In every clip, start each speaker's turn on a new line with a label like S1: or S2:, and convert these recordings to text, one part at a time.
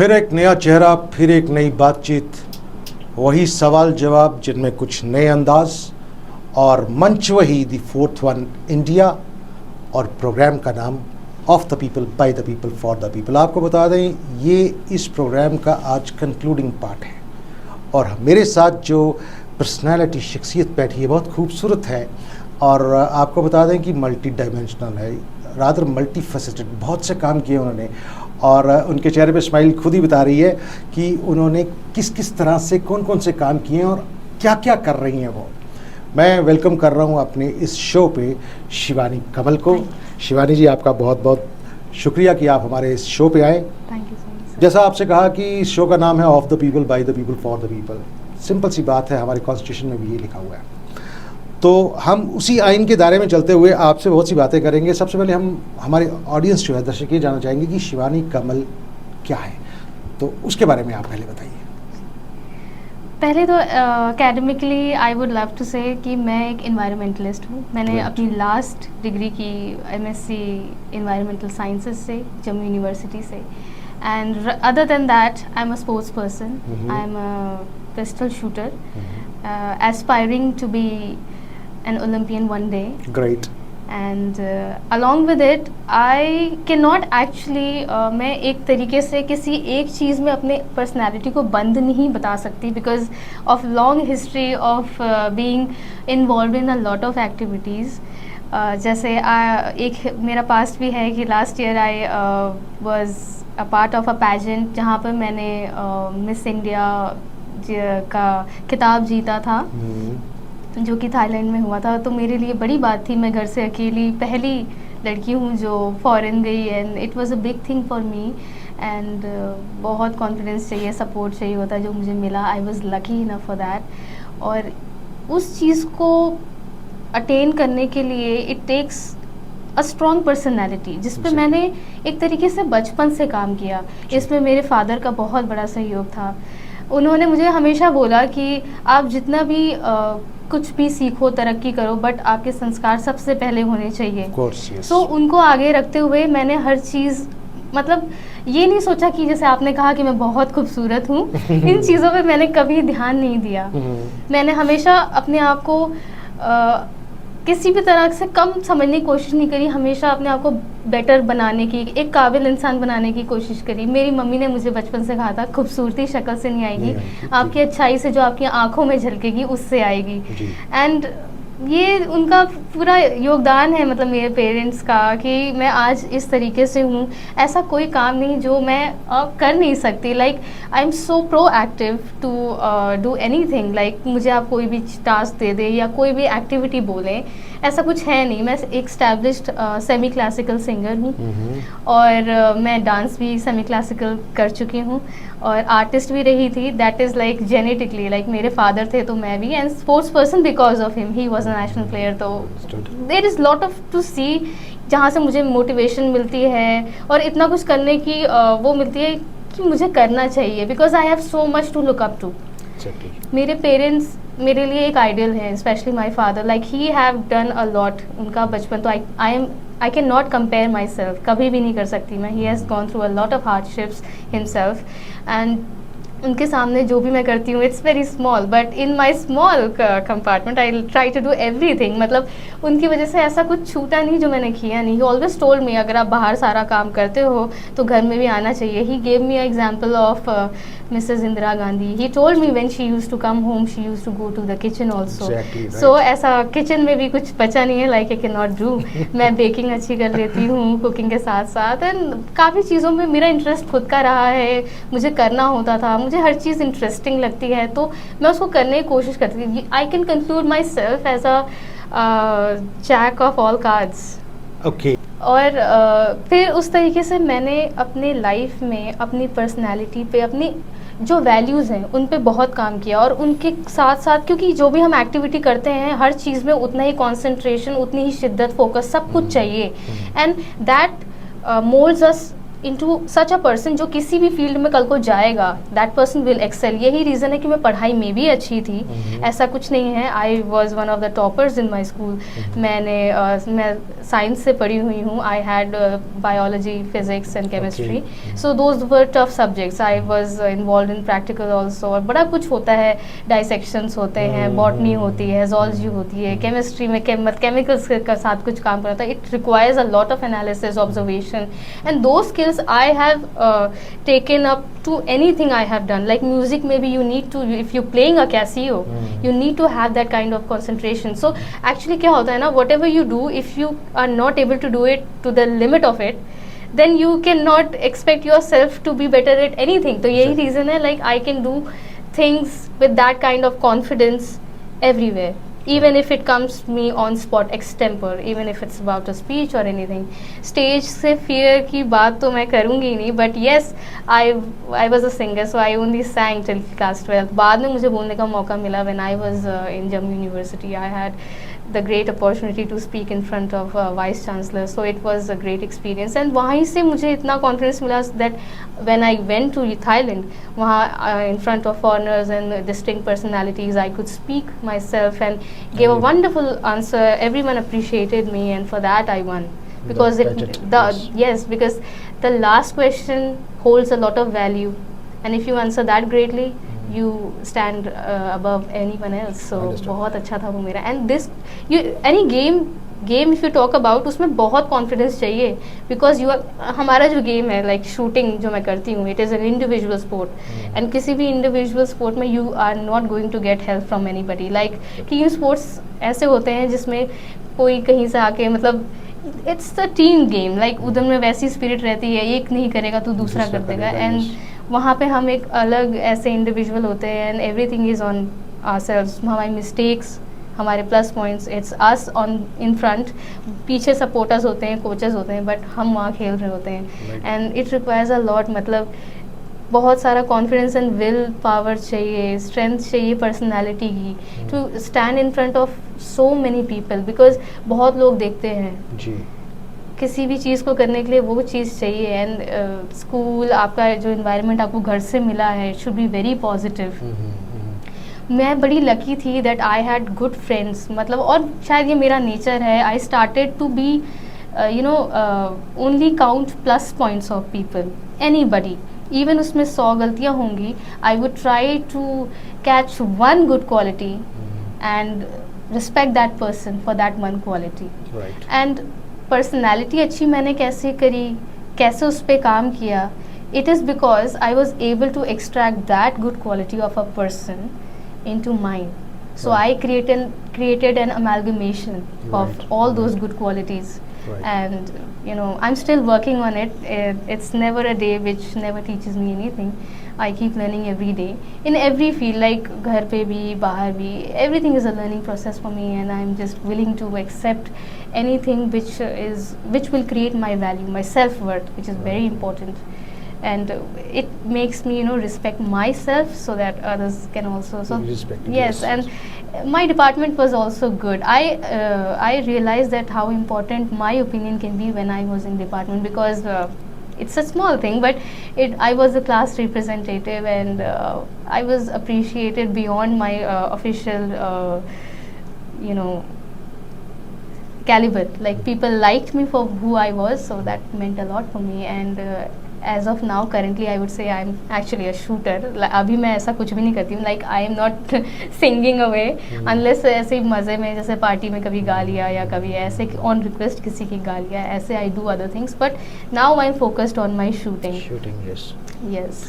S1: फिर एक नया चेहरा, फिर एक नई बातचीत, वही सवाल जवाब जिनमें कुछ नए अंदाज, और मंच वही द फोर्थ वन इंडिया, और प्रोग्राम का नाम of the people, by the people, for the people. आपको बता दें ये इस प्रोग्राम का आज कंक्लूडिंग पार्ट है, और मेरे साथ जो पर्सनालिटी शख्सियत बैठी है बहुत खूबसूरत है, और आपको बता दें कि मल्टी डायमेंशनल है, रादर मल्टी फेसेटेड, बहुत से काम किए उन्होंने, और उनके चेहरे पे स्माइल खुद ही बता रही है कि उन्होंने किस किस तरह से कौन कौन से काम किए हैं और क्या क्या कर रही हैं वो। मैं वेलकम कर रहा हूं अपने इस शो पे शिवानी कमल को। शिवानी जी, आपका बहुत बहुत शुक्रिया कि आप हमारे इस शो पे आए।
S2: Thank you so much.
S1: जैसा आपसे कहा कि इस शो का नाम है of the people, by the people, for the people. Simple सी बात है, हमारे कॉन्स्टिट्यूशन में भी ये लिखा हुआ है, तो हम उसी आइन के दायरे में चलते हुए आपसे बहुत सी बातें करेंगे। सबसे पहले हम हमारे ऑडियंस जो है, दर्शक, ये जानना चाहेंगे कि शिवानी कमल क्या है, तो उसके बारे में आप पहले बताइए।
S2: पहले तो academically I would love to say कि मैं एक इन्वायरमेंटलिस्ट हूँ। मैंने
S1: Great.
S2: अपनी लास्ट डिग्री की एमएससी इन्वायरमेंटल साइंसेस से, जम्मू यूनिवर्सिटी से। And other than that I am a sports person, I am a pistol shooter, aspiring to be an Olympian one day.
S1: Great.
S2: And along with it, I cannot actually मैं एक तरीके से किसी एक चीज़ में अपने पर्सनैलिटी को बंद नहीं बता सकती, because of long history of being involve in a lot of activities. जैसे एक मेरा पास्ट भी है कि last year I was a part of a pageant जहाँ पर मैंने मिस इंडिया का खिताब जीता था, जो कि थाईलैंड में हुआ था। तो मेरे लिए बड़ी बात थी, मैं घर से अकेली पहली लड़की हूँ जो फॉरेन गई, and it was a big thing for me. And बहुत कॉन्फिडेंस चाहिए, सपोर्ट चाहिए होता है, जो मुझे मिला। I was lucky enough for that. और उस चीज़ को अटेन करने के लिए it takes a strong personality, जिस पे मैंने एक तरीके से बचपन से काम किया। इसमें मेरे फादर का बहुत बड़ा सहयोग था। उन्होंने मुझे हमेशा बोला कि आप जितना भी कुछ भी सीखो, तरक्की करो, बट आपके संस्कार सबसे पहले होने चाहिए। सो उनको आगे रखते हुए मैंने हर चीज़, मतलब ये नहीं सोचा कि जैसे आपने कहा कि मैं बहुत खूबसूरत हूँ इन चीज़ों पे मैंने कभी ध्यान नहीं दिया। मैंने हमेशा अपने आप को किसी भी तरह से कम समझने की कोशिश नहीं करी, हमेशा अपने आप को बेटर बनाने की, एक काबिल इंसान बनाने की कोशिश करी। मेरी मम्मी ने मुझे बचपन से कहा था, खूबसूरती शक्ल से नहीं आएगी, आपकी अच्छाई से जो आपकी आंखों में झलकेगी उससे आएगी। एंड ये उनका पूरा योगदान है, मतलब मेरे पेरेंट्स का, कि मैं आज इस तरीके से हूँ। ऐसा कोई काम नहीं जो मैं कर नहीं सकती। Like I am so proactive to do anything. Like मुझे आप कोई भी टास्क दे दे या कोई भी एक्टिविटी बोलें, ऐसा कुछ है नहीं। मैं एक स्टैब्लिश्ड सेमी क्लासिकल सिंगर हूँ, और मैं डांस भी सेमी क्लासिकल कर चुकी हूँ, और आर्टिस्ट भी रही थी। That is like genetically, like मेरे फादर थे तो मैं भी, and sports person because of him, he was a national player. तो there is lot of to see, जहाँ से मुझे मोटिवेशन मिलती है और इतना कुछ करने की वो मिलती है कि मुझे करना चाहिए, because I have so much to look up to. मेरे पेरेंट्स मेरे लिए एक आइडियल है, specially my father. Like he have done a lot. उनका बचपन तो I can not compare myself, कभी भी नहीं कर सकती मैं। He has gone through a lot of hardships himself, and उनके सामने जो भी मैं करती हूँ it's very small, but in my small compartment I try to do everything. मतलब उनकी वजह से ऐसा कुछ छूटा नहीं जो मैंने किया नहीं। ही ऑलवेज टोल्ड मी, अगर आप बाहर सारा काम करते हो तो घर में भी आना चाहिए। He gave me a example of Mrs Indira Gandhi. He told me when she used to come home she used to go to the kitchen also. So ऐसा किचन में भी कुछ बचा नहीं है, like I can not do. मैं baking अच्छी कर लेती हूँ कुकिंग के साथ साथ, एंड काफ़ी चीज़ों में मेरा इंटरेस्ट खुद का रहा है। मुझे करना होता था, मुझे हर चीज़ इंटरेस्टिंग लगती है तो मैं उसको करने की कोशिश करती थी। I can conclude myself as a jack of all cards.
S1: Okay.
S2: और फिर उस तरीके से मैंने अपने लाइफ में अपनी पर्सनालिटी पे, अपनी जो वैल्यूज़ हैं उन पे बहुत काम किया, और उनके साथ साथ, क्योंकि जो भी हम एक्टिविटी करते हैं हर चीज़ में उतना ही कंसंट्रेशन, उतनी ही शिद्दत, फोकस, सब कुछ चाहिए, and that moulds us into such a person जो किसी भी फील्ड में कल को जाएगा, that person will excel. यही रीज़न है कि मैं पढ़ाई में भी अच्छी थी. ऐसा कुछ नहीं है. I was one of the toppers in my school. मैं साइंस से पढ़ी हुई हूँ. I had biology, physics and chemistry. So those were tough subjects. I was involved in practical also. और बड़ा कुछ होता है, dissections होते हैं, botany होती है, zoology होती है, chemistry में chemicals के साथ कुछ काम करता है. It requires a lot of analysis, observation, and those skills I have taken up to anything I have done. Like music, maybe you need to, if you're playing a Casio, you need to have that kind of concentration. So actually क्या होता है ना, whatever you do, if you are not able to do it to the limit of it, then you cannot expect yourself to be better at anything. तो यही reason है, like I can do things with that kind of confidence everywhere. Even if it comes me on spot extempore, even if it's about a speech or anything. Stage से fear की बात तो मैं करूँगी नहीं, but yes, I was a singer, so I only sang till class 12. बाद में मुझे बोलने का मौका मिला when I was in Jammu University. I had the great opportunity to speak in front of vice chancellor, so it was a great experience. And वहीं से मुझे इतना confidence मिला that when I went to Thailand, वहाँ in front of foreigners and distinct personalities, I could speak myself and gave a wonderful answer. Everyone appreciated me, and for that I won. Because because the last question holds a lot of value, and if you answer that greatly, you stand above anyone else. So बहुत अच्छा था वो मेरा. And this, any game if you talk about, उसमें बहुत confidence चाहिए, because you are, हमारा जो game है like shooting जो मैं करती हूँ, it is an individual sport, and किसी भी individual sport में you are not going to get help from anybody. Like team sports ऐसे होते हैं जिसमें कोई कहीं से आके, मतलब it's a team game, like उधर में वैसी spirit रहती है, एक नहीं करेगा तो दूसरा कर देगा. And वहाँ पे हम एक अलग ऐसे इंडिविजुअल होते हैं, and everything is on ourselves. हमारी मिस्टेक्स, हमारे plus points, it's us on in front. पीछे सपोर्टर्स होते हैं, कोचेस होते हैं, बट हम वहाँ खेल रहे होते हैं. And it requires a lot, मतलब बहुत सारा कॉन्फिडेंस एंड विल पावर चाहिए, स्ट्रेंथ चाहिए पर्सनैलिटी की, to stand in front of so many people. Because बहुत लोग देखते हैं जी, किसी भी चीज़ को करने के लिए वो चीज़ चाहिए. एंड स्कूल, आपका जो इन्वायरमेंट आपको घर से मिला है, शुड बी वेरी पॉजिटिव. मैं बड़ी लकी थी that I had good friends, मतलब, और शायद ये मेरा नेचर है. I started to be only count plus points of people, anybody, even उसमें 100 गलतियाँ होंगी, I would try to catch one good quality and respect that person for that one quality. And personality अच्छी मैंने कैसे करी, कैसे उस पर काम किया, it is because I was able to extract that good quality of a person into mind. So I created an amalgamation of all those good qualities. And I'm still working on it. It's never a day which never teaches me anything. I keep learning every day in every field, like घर पे भी, बाहर भी. Everything is a learning process for me, and I'm just willing to accept anything which will create my value, my self-worth, which is very important. And it makes me respect myself, so that others can also respect. Yes. And my department was also good. I realized that how important my opinion can be when I was in department, because it's a small thing, but I was a class representative, and I was appreciated beyond my official caliber. Like, people liked me for who I was, so that meant a lot for me. And as of now, currently, I would say I'm actually a shooter. अभी मैं ऐसा कुछ भी नहीं करती हूँ. Like, I am not singing away unless ऐसे ही मज़े में, जैसे पार्टी में कभी गा लिया, या कभी ऐसे on request किसी की गा लिया, ऐसे I do other things. But now I'm focused on my shooting. Shooting, yes. Yes.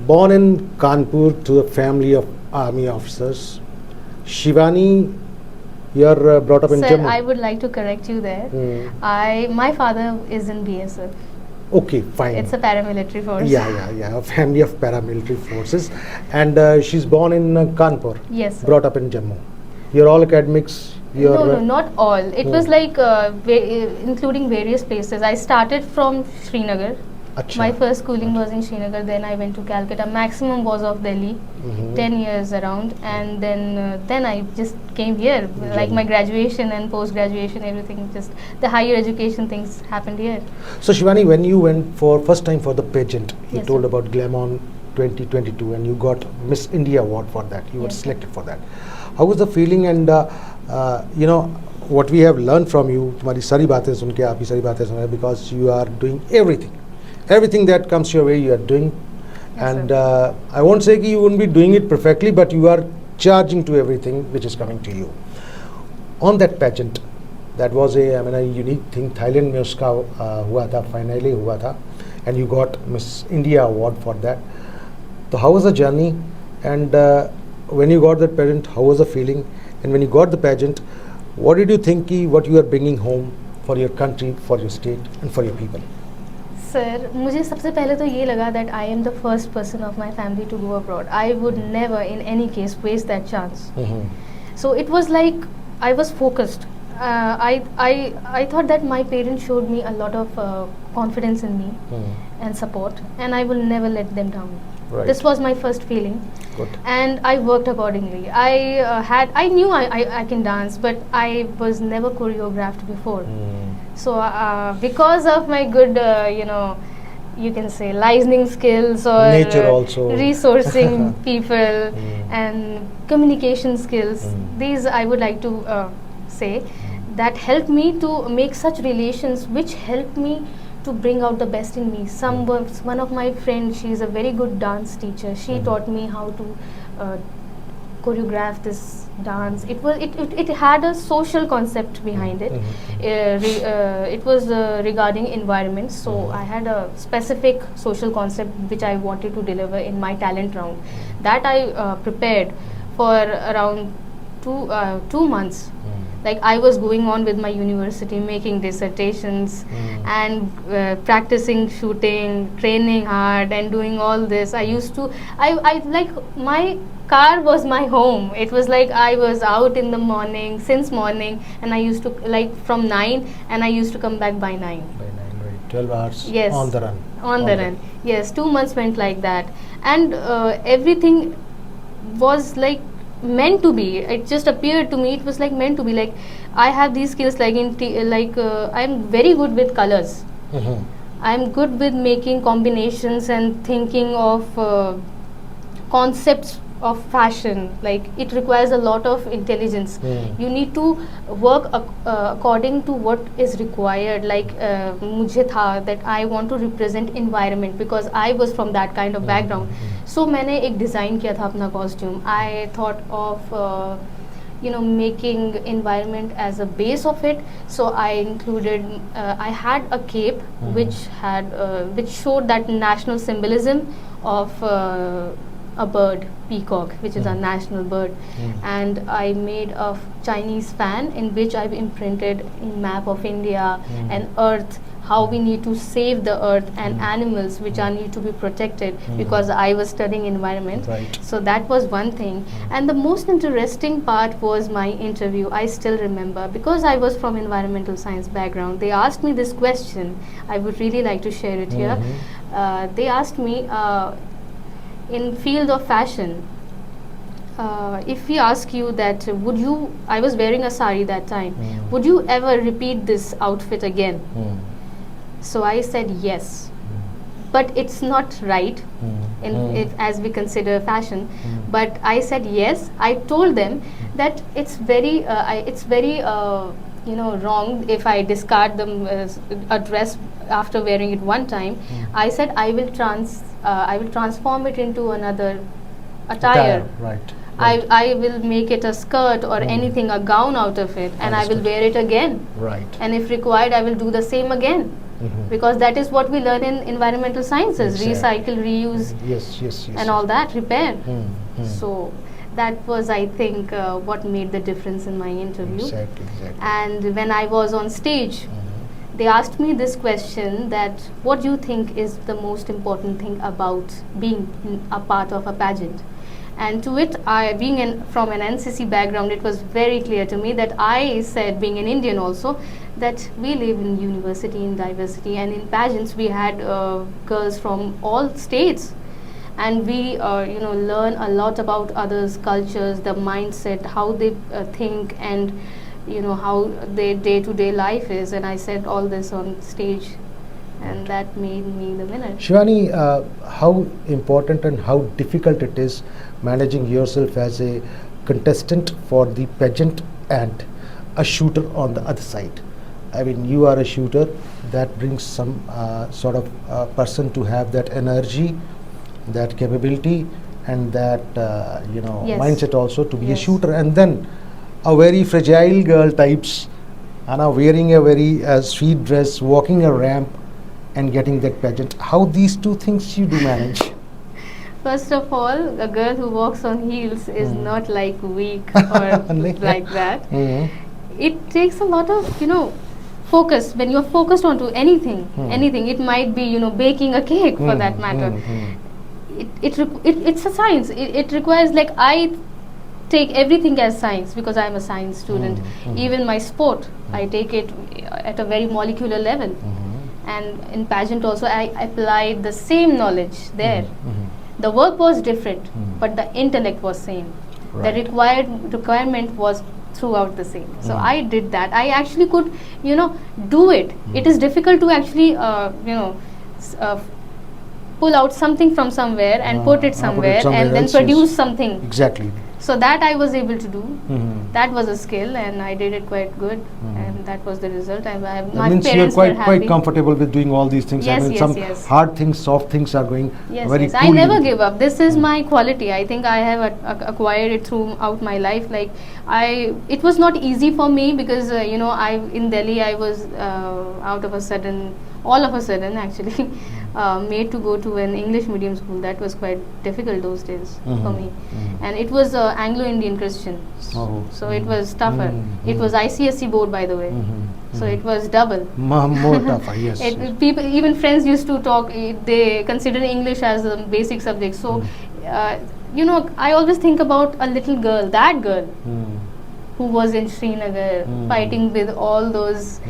S1: Born in Kanpur to a family of army officers, Shiwani, you're brought up in Jammu.
S2: Sir, I would like to correct you there. My father is in BSF.
S1: Okay, fine.
S2: It's a paramilitary force.
S1: Yeah. A family of paramilitary forces. And she's born in Kanpur.
S2: Yes, sir.
S1: Brought up in Jammu. You're all academics?
S2: No, not all. It was like including various places. I started from Srinagar.
S1: Acha.
S2: My first schooling was in Srinagar, then I went to Calcutta. Maximum was of Delhi, 10 years around, and then I just came here. Like my graduation and post graduation, everything, just the higher education things happened here.
S1: So Shiwani, when you went for first time for the pageant, you
S2: Yes,
S1: told
S2: sir.
S1: about Glamon 2022 and you got Miss India award for that. You were
S2: Yes, sir.
S1: selected for that. How was the feeling? And you know what we have learned from you, तुम्हारी सारी बातें सुन के, आपकी सारी बातें सुन के, because you are doing everything that comes your way you are doing.
S2: Yes,
S1: And
S2: sir.
S1: I won't say कि you won't be doing it perfectly, but you are charging to everything which is coming to you. On that pageant, that was a unique thing. Thailand में उसका हुआ था, finally हुआ था, and you got Miss India award for that. So how was the journey? And when you got that pageant, how was the feeling? And when you got the pageant, what did you think what you are bringing home for your country, for your state, and for your people?
S2: Sir मुझे सबसे पहले तो ये लगा that I am the first person of my family to go abroad. I would never in any case waste that chance. So it was like I was focused. I thought that my parents showed me a lot of confidence in me and support, and I will never let them down.
S1: Right.
S2: This was my first feeling.
S1: Good.
S2: And I worked accordingly. I knew I can dance, but I was never choreographed before. So because of my good, you can say listening skills or
S1: Nature also.
S2: resourcing people and communication skills, these I would like to say that helped me to make such relations which helped me to bring out the best in me. One of my friends, she is a very good dance teacher. She taught me how to choreograph this dance. It had a social concept behind it. It was regarding environment, so I had a specific social concept which I wanted to deliver in my talent round. That I prepared for around 2 months. Like I was going on with my university, making dissertations and practicing shooting, training hard and doing all this. I like my car was my home. It was like I was out in the morning, since morning, and I used to like from 9 and I used to come back by 9.
S1: By 9, right. 12 hours.
S2: Yes.
S1: On the run.
S2: On the run. Yes, 2 months went like that. And everything was like meant to be. It just appeared to me, it was like meant to be. Like I have these skills like I'm very good with colors. I'm good with making combinations and thinking of concepts of fashion. Like it requires a lot of intelligence. You need to work according to what is required. Like मुझे था that I want to represent environment because I was from that kind of background. So मैंने एक design किया था अपना costume. I thought of making environment as a base of it. So I included I had a cape which showed that national symbolism of a bird, peacock, which is our national bird. And I made a Chinese fan in which I've imprinted in map of India and earth, how we need to save the earth and animals which are need to be protected because I was studying environment.
S1: Right.
S2: So that was one thing. And the most interesting part was my interview. I still remember because I was from environmental science background. They asked me this question. I would really like to share it here. They asked me in field of fashion, if we ask you that I was wearing a sari that time, would you ever repeat this outfit again? So I said yes, but it's not right as we consider fashion. But I said yes. I told them that it's very wrong if I discard a dress after wearing it one time. I said I will transform it into another attire.
S1: Right.
S2: I will make it a skirt or anything, a gown out of it, and I will wear it again.
S1: Right.
S2: And if required, I will do the same again. Because that is what we learn in environmental sciences:
S1: Exactly.
S2: recycle, reuse,
S1: Yes.
S2: and all that, repair. So that was, I think, what made the difference in my interview.
S1: Exactly.
S2: And when I was on stage, they asked me this question, that what do you think is the most important thing about being a part of a pageant? And to it, from an NCC background, it was very clear to me that I said, being an Indian also, that we live in university in diversity, and in pageants we had girls from all states, and we learn a lot about others' cultures, the mindset, how they think, and how their day-to-day life is. And I said all this on stage, and that made me the winner.
S1: Shiwani, how important and how difficult it is managing yourself as a contestant for the pageant and a shooter on the other side? I mean, you are a shooter, that brings some sort of person to have that energy, that capability, and that
S2: Yes.
S1: mindset also to be a
S2: Yes.
S1: shooter. And then a very fragile girl types, wearing a very sweet dress, walking a ramp, and getting that pageant. How these two things you do manage?
S2: First of all, a girl who walks on heels is not like weak or like that. It takes a lot of focus. When you're focused onto anything, it might be baking a cake for that matter. It's a science. It requires, like, I take everything as science because I'm a science student. Even my sport, I take it at a very molecular level. And in pageant also, I applied the same knowledge there. The work was different, but the intellect was same.
S1: Right.
S2: The requirement was throughout the same. So I did that. I actually could, do it. It is difficult to actually, pull out something from somewhere and put it somewhere and then
S1: else,
S2: produce
S1: yes.
S2: something.
S1: Exactly.
S2: So that I was able to do. That was a skill, and I did it quite good, and that was the result. My
S1: That means you're
S2: parents were
S1: quite
S2: happy.
S1: comfortable with doing all these things.
S2: Yes,
S1: I mean,
S2: yes,
S1: some
S2: yes.
S1: hard things, soft things are going
S2: Yes,
S1: very
S2: yes.
S1: coolly
S2: I never
S1: with
S2: give
S1: you.
S2: up. This is my quality. I think I have acquired it throughout my life. Like, it was not easy for me because in Delhi I was all of a sudden actually made to go to an English medium school. That was quite difficult those days for me, and it was Anglo-Indian Christian.
S1: Oh.
S2: So it was tougher. It was ICSE board, by the way. So it was double.
S1: More tougher, yes.
S2: People, even friends used to talk. They consider English as a basic subject. So, I always think about a little girl, that girl, who was in Srinagar, fighting with all those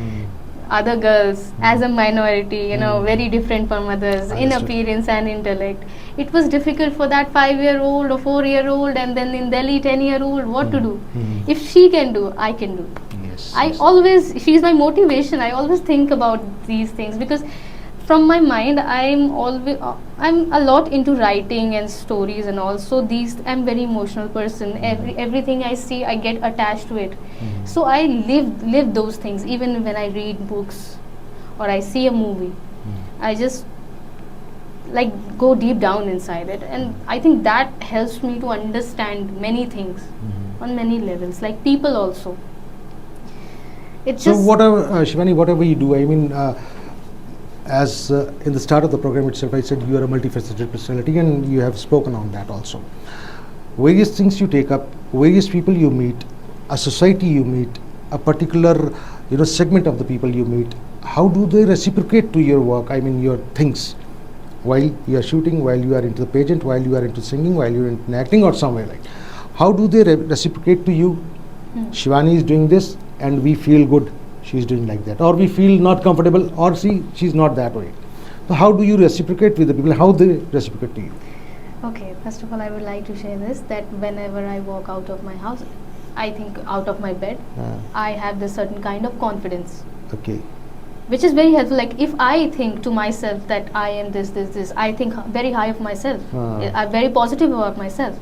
S2: other girls as a minority, very different from others in
S1: Understood.
S2: appearance and intellect. It was difficult for that 5-year-old or 4-year-old, and then in Delhi 10-year-old, what to do? If she can do, I can do.
S1: Yes.
S2: She's my motivation. I always think about these things because from my mind, I'm a lot into writing and stories, and also I'm very emotional person. Everything I see, I get attached to it. So I live those things. Even when I read books or I see a movie, I just like go deep down inside it, and I think that helps me to understand many things on many levels, like people also. It's
S1: So
S2: just
S1: Shiwani, whatever you do, I mean, as in the start of the program itself, I said you are a multifaceted personality, and you have spoken on that also. Various things you take up, various people you meet, a society you meet, a particular segment of the people you meet. How do they reciprocate to your work? I mean, your things, while you are shooting, while you are into the pageant, while you are into singing, while you are into acting, or somewhere like. How do they reciprocate to you? Shiwani is doing this, and we feel good. She's doing like that, or we feel not comfortable, or she's not that way. So how do you reciprocate with the people? How they reciprocate to you?
S2: okay. First of all, I would like to share this, that whenever I walk out of my house, I think out of my bed, I have this certain kind of confidence,
S1: Okay.
S2: which is very helpful. Like, if I think to myself that I am this, I think very high of myself. I'm very positive about myself.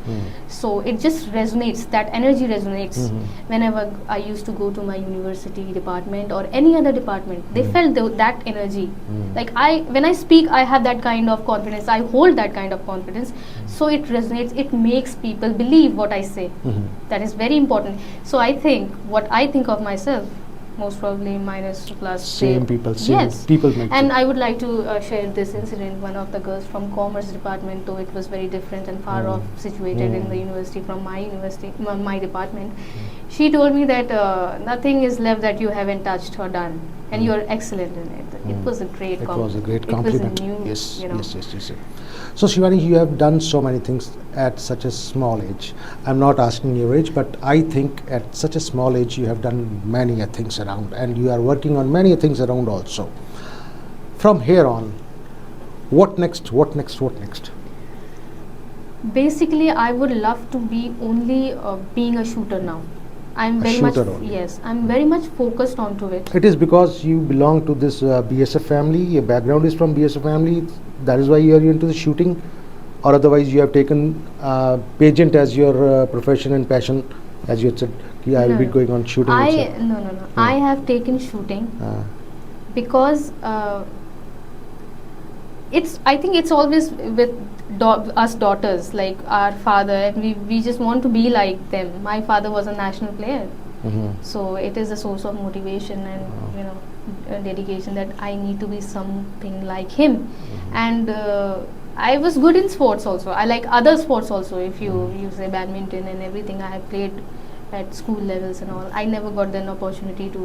S2: So it just resonates, that energy resonates. Whenever I used to go to my university department or any other department, they felt that energy. Like, when I speak, I have that kind of confidence. I hold that kind of confidence. So it resonates. It makes people believe what I say. That is very important. So I think what I think of myself, most probably minus plus
S1: Same people, same
S2: yes.
S1: people make
S2: And
S1: it.
S2: I would like to share this incident. One of the girls from commerce department, though it was very different and far off situated in the university from my department, she told me that nothing is left that you haven't touched or done, and you are excellent in it. It was a great
S1: It was a great
S2: It was
S1: compliment.
S2: a new,
S1: Yes,
S2: you know.
S1: yes. So Shivani, you have done so many things at such a small age. I'm not asking your age, but I think at such a small age you have done many things around, and you are working on many things around also. From here on, what next? What next? What next?
S2: Basically, I would love to be only being a shooter now. I'm
S1: A
S2: very much,
S1: shooter only.
S2: yes, I'm very much focused onto it.
S1: It is because you belong to this BSF family. Your background is from BSF family. That is why you are into the shooting, or otherwise you have taken pageant as your profession and passion, as you had said. I will be
S2: No.
S1: going on shooting.
S2: I
S1: itself.
S2: no. I have taken shooting
S1: Uh,
S2: because I think it's always with us daughters, like our father, and we just want to be like them. My father was a national player,
S1: mhm.
S2: so it is a source of motivation and dedication that I need to be something like him. And I was good in sports also. I like other sports also. If you say badminton and everything, I have played at school levels and all. I never got an opportunity to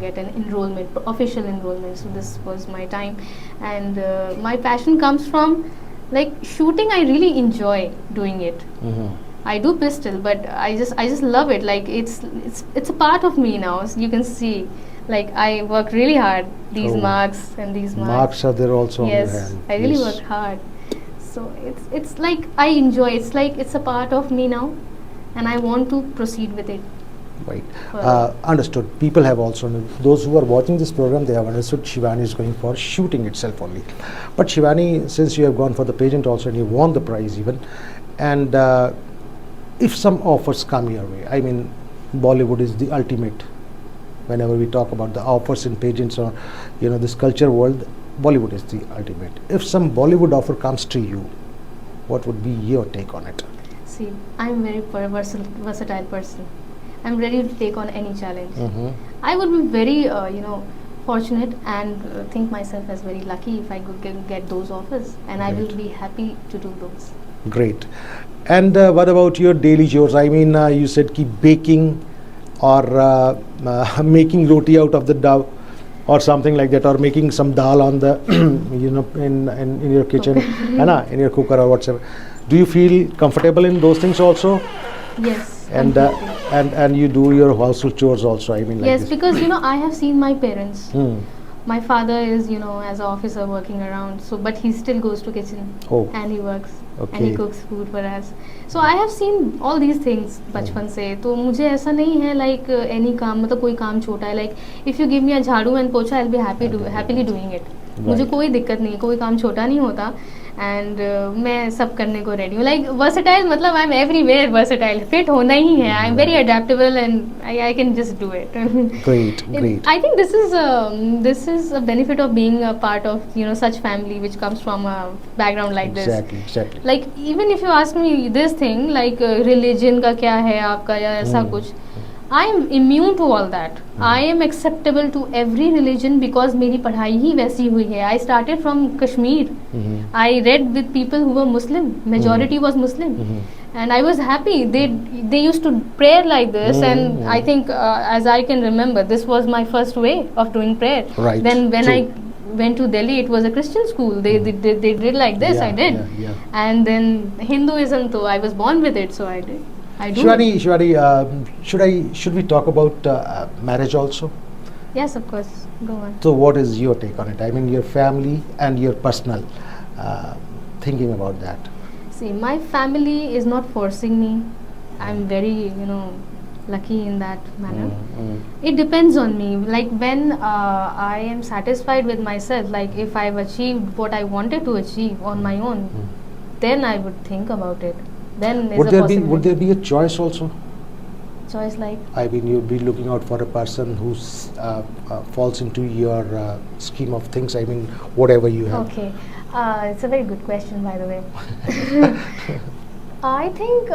S2: get an enrollment, official enrollment. So this was my time, and my passion comes from like shooting. I really enjoy doing it.
S1: Mhm.
S2: I do pistol, but I just love it. Like it's a part of me now. So you can see, like I work really hard. These
S1: Oh.
S2: marks and these marks.
S1: Marks are there also
S2: Yes,
S1: on your hand.
S2: I really
S1: Yes.
S2: work hard. So it's like I enjoy. It's like it's a part of me now, and I want to proceed with it.
S1: Right.
S2: Further.
S1: Understood. People have also, those who are watching this program, they have understood Shivani is going for shooting itself only. But Shivani, since you have gone for the pageant also and you won the prize even, and if some offers come your way, I mean, Bollywood is the ultimate. Whenever we talk about the offers in pageants or this culture world, Bollywood is the ultimate. If some Bollywood offer comes to you, what would be your take on it?
S2: See, I'm very versatile person. I'm ready to take on any challenge.
S1: Mm-hmm.
S2: I would be very, fortunate and think myself as very lucky if I could get those offers, and I will
S1: Right.
S2: be happy to do those.
S1: Great. And what about your daily chores? I mean, you said keep baking or making roti out of the dough or something like that, or making some dal on the, in your kitchen, in your cooker or whatever. Do you feel comfortable in those things also?
S2: Yes.
S1: And
S2: completely.
S1: and you do your household chores also, I mean, like
S2: Yes,
S1: this.
S2: because I have seen my parents.
S1: Hmm.
S2: My father is as an officer working around, so but he still goes to kitchen
S1: Oh.
S2: and he works and
S1: Okay.
S2: he cooks food for us. So I have seen all these things बचपन से, तो मुझे ऐसा नहीं है like any काम, मतलब कोई काम छोटा है, like if you give me a झाड़ू and पोछा, I'll be happily doing it. मुझे कोई दिक्कत नहीं है, कोई काम छोटा नहीं होता, एंड मैं सब करने को रेडी हूँ. लाइक वर्सेटाइल मतलब I am everywhere versatile. Fit होना ही है. I am very adaptable and I can just do it.
S1: Great.
S2: I think this is a benefit of being a part of such family which comes from a background like this.
S1: Exactly.
S2: Like even if you ask me this thing like religion का क्या है आपका या ऐसा कुछ, I am immune to all that. I am acceptable to every religion because मेरी पढ़ाई ही वैसी हुई है. I started from Kashmir. I read with people who were Muslim. Majority was Muslim. And I was happy. They used to pray like this, and I think as I can remember, this was my first way of doing prayer.
S1: Right.
S2: Then when
S1: True.
S2: I went to Delhi, it was a Christian school. They did like this.
S1: Yeah,
S2: I did.
S1: yeah.
S2: And then Hinduism, though I was born with it, so I did. I do.
S1: Shivani, should we talk about marriage also?
S2: Yes, of course. Go on.
S1: So what is your take on it? I mean, your family and your personal thinking about that.
S2: See, my family is not forcing me. I'm very, lucky in that manner. It depends on me. Like when I am satisfied with myself, like if I've achieved what I wanted to achieve on my own, then I would think about it. Then is
S1: Would
S2: a
S1: there
S2: possibility.
S1: be a choice also?
S2: Choice like?
S1: I mean, you'd be looking out for a person who falls into your scheme of things. I mean, whatever you have.
S2: Okay. It's a very good question, by the way. I think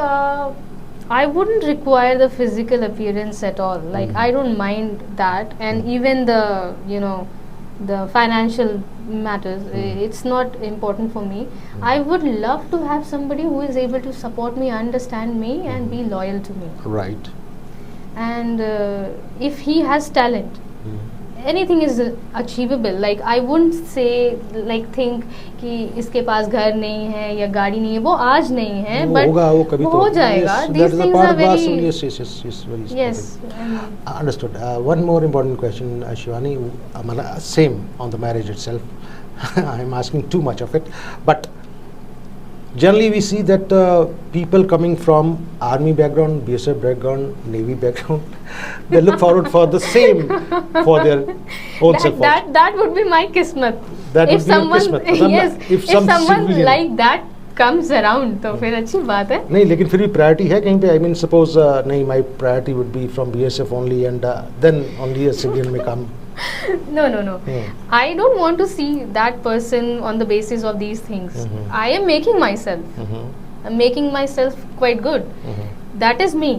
S2: I wouldn't require the physical appearance at all. Like I don't mind that, and even the financial matters. It's not important for me. I would love to have somebody who is able to support me, understand me, and be loyal to me.
S1: Right.
S2: And if he has talent, anything is achievable. Like I wouldn't say, like think कि इसके पास घर नहीं है या गाड़ी नहीं है, वो आज नहीं है,
S1: वो
S2: but
S1: होगा, वो कभी
S2: वो
S1: तो
S2: हो जाएगा.
S1: yes,
S2: These
S1: that is a
S2: things
S1: part
S2: are
S1: of our
S2: very,
S1: soul. Yes, very
S2: yes.
S1: important. Understood. One more important question, Shiwani. Same on the marriage itself. I'm asking too much of it, but generally we see that people coming from army background, BSF background, Navy background, they look forward for the same for their own self.
S2: that would be my kismat.
S1: That
S2: if
S1: would be your
S2: someone
S1: kismat.
S2: yes,
S1: if
S2: if
S1: some
S2: someone
S1: civilian,
S2: like that comes around, तो फिर अच्छी बात है.
S1: नहीं, लेकिन फिर भी priority है कहीं पे. आई मीन सपोज नहीं, my priority would be from BSF only and then only a civilian में come.
S2: No. I don't want to see that person on the basis of these things. I am making myself. I'm making myself quite good. That is me.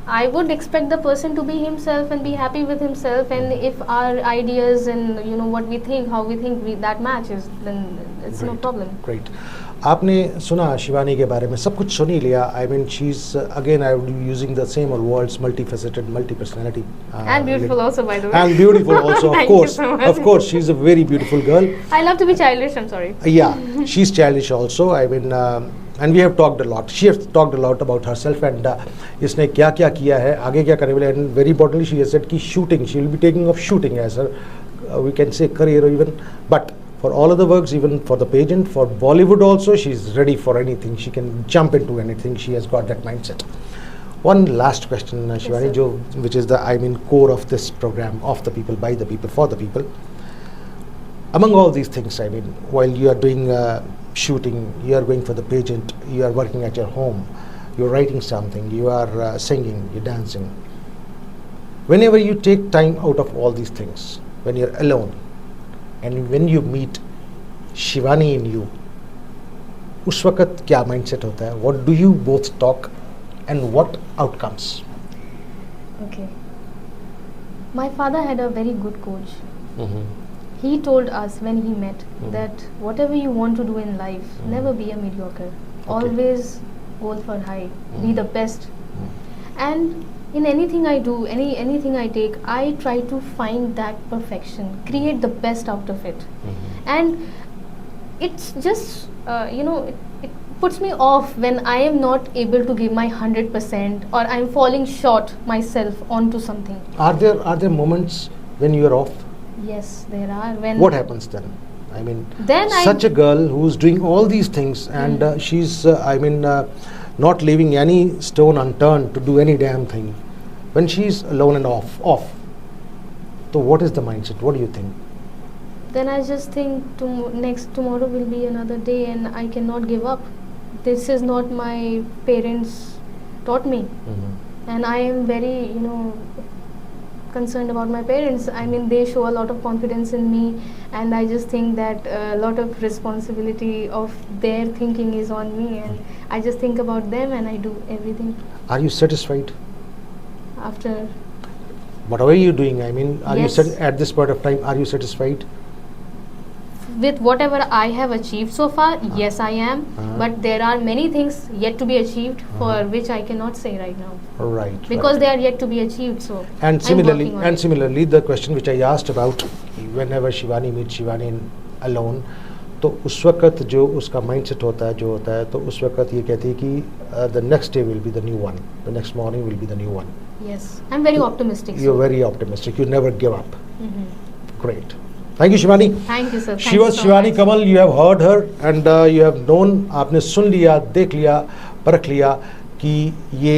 S2: I would expect the person to be himself and be happy with himself, and if our ideas and what we think, how we think, that matches, then it's no problem.
S1: Great. आपने सुना शिवानी के बारे में, सब कुछ सुन ही लिया. I mean she is again, I would be using the same words, multi faceted, multi personality,
S2: And beautiful also, by the way.
S1: and beautiful also.
S2: Thank you so much.
S1: Of course she is a very beautiful girl.
S2: I love to be childish, I'm sorry.
S1: Yeah, she's childish also. I mean and we have talked a lot. She has talked a lot about herself and इसने क्या क्या किया है, आगे क्या करने वाले. And very importantly she has said कि shooting, she will be taking up shooting as her we can say career even. But for all other works, even for the pageant, for Bollywood also, she's ready for anything. She can jump into anything. She has got that mindset. One last question, Shiwani,
S2: Yes,
S1: which is the core of this program, of the people, by the people, for the people. Among all these things, I mean, while you are doing shooting, you are going for the pageant, you are working at your home, you are writing something, you are singing, you are dancing. Whenever you take time out of all these things, when you are alone, and when you meet Shiwani in you, उस वक्त क्या mindset होता है? What do you both talk and what outcomes?
S2: Okay. My father had a very good coach. He told us when he met that whatever you want to do in life, never be a mediocre. Always go for high. Be the best. And in anything I do, anything I take, I try to find that perfection, create the best out of it. And it's just it puts me off when I am not able to give my 100% or I'm falling short myself onto something.
S1: Are there moments when you are off?
S2: Yes, there are. When
S1: What happens then? I mean,
S2: then
S1: such a girl who's doing all these things and she's not leaving any stone unturned to do any damn thing. When she's alone and off. So what is the mindset? What do you think?
S2: Then I just think tomorrow will be another day and I cannot give up. This is not my parents taught me. And I am very, concerned about my parents. I mean, they show a lot of confidence in me, and I just think that a lot of responsibility of their thinking is on me, and I just think about them and I do everything.
S1: Are you satisfied?
S2: After
S1: whatever you're doing, I mean, are
S2: Yes.
S1: you at this point of time, are you satisfied?
S2: with whatever I have achieved so far, yes I am, but there are many things yet to be achieved for which I cannot say right now,
S1: Right.
S2: because they are yet to be achieved. So
S1: And
S2: I'm
S1: similarly,
S2: working on it.
S1: the question which I asked about, whenever Shiwani meets Shiwani alone, तो उस वक्त जो उसका mindset होता है, जो होता है, तो उस वक्त ये कहती है कि the next day will be the new one, the next morning will be the new one.
S2: Yes, I'm very optimistic.
S1: You're
S2: so.
S1: very optimistic. You never give up. Great. Thank you, Shiwani.
S2: Thank you, sir.
S1: She was Shiwani Kamal. You have heard her and you have known. आपने सुन लिया, देख लिया, परख लिया कि ये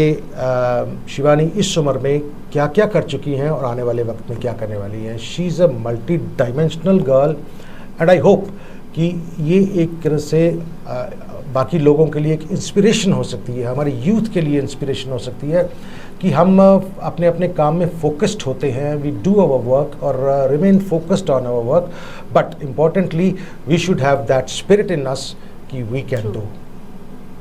S1: शिवानी इस उम्र में क्या क्या कर चुकी हैं और आने वाले वक्त में क्या करने वाली हैं. She is a multi-dimensional girl, and I hope कि ये एक तरह से बाकी लोगों के लिए एक इंस्पिरेशन हो सकती है, हमारे यूथ के लिए इंस्पिरेशन हो सकती है कि हम अपने अपने काम में फोकस्ड होते हैं. वी डू आवर वर्क और remain focused on our work, but importantly we should have that spirit in us कि we can do.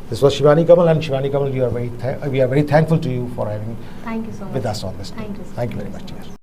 S1: This was Shiwani Kamal, and Shiwani Kamal, we are very thankful to you for having
S2: Thank you so much
S1: with us on this.
S2: Thank you, sir.
S1: Thank you very much. Yes.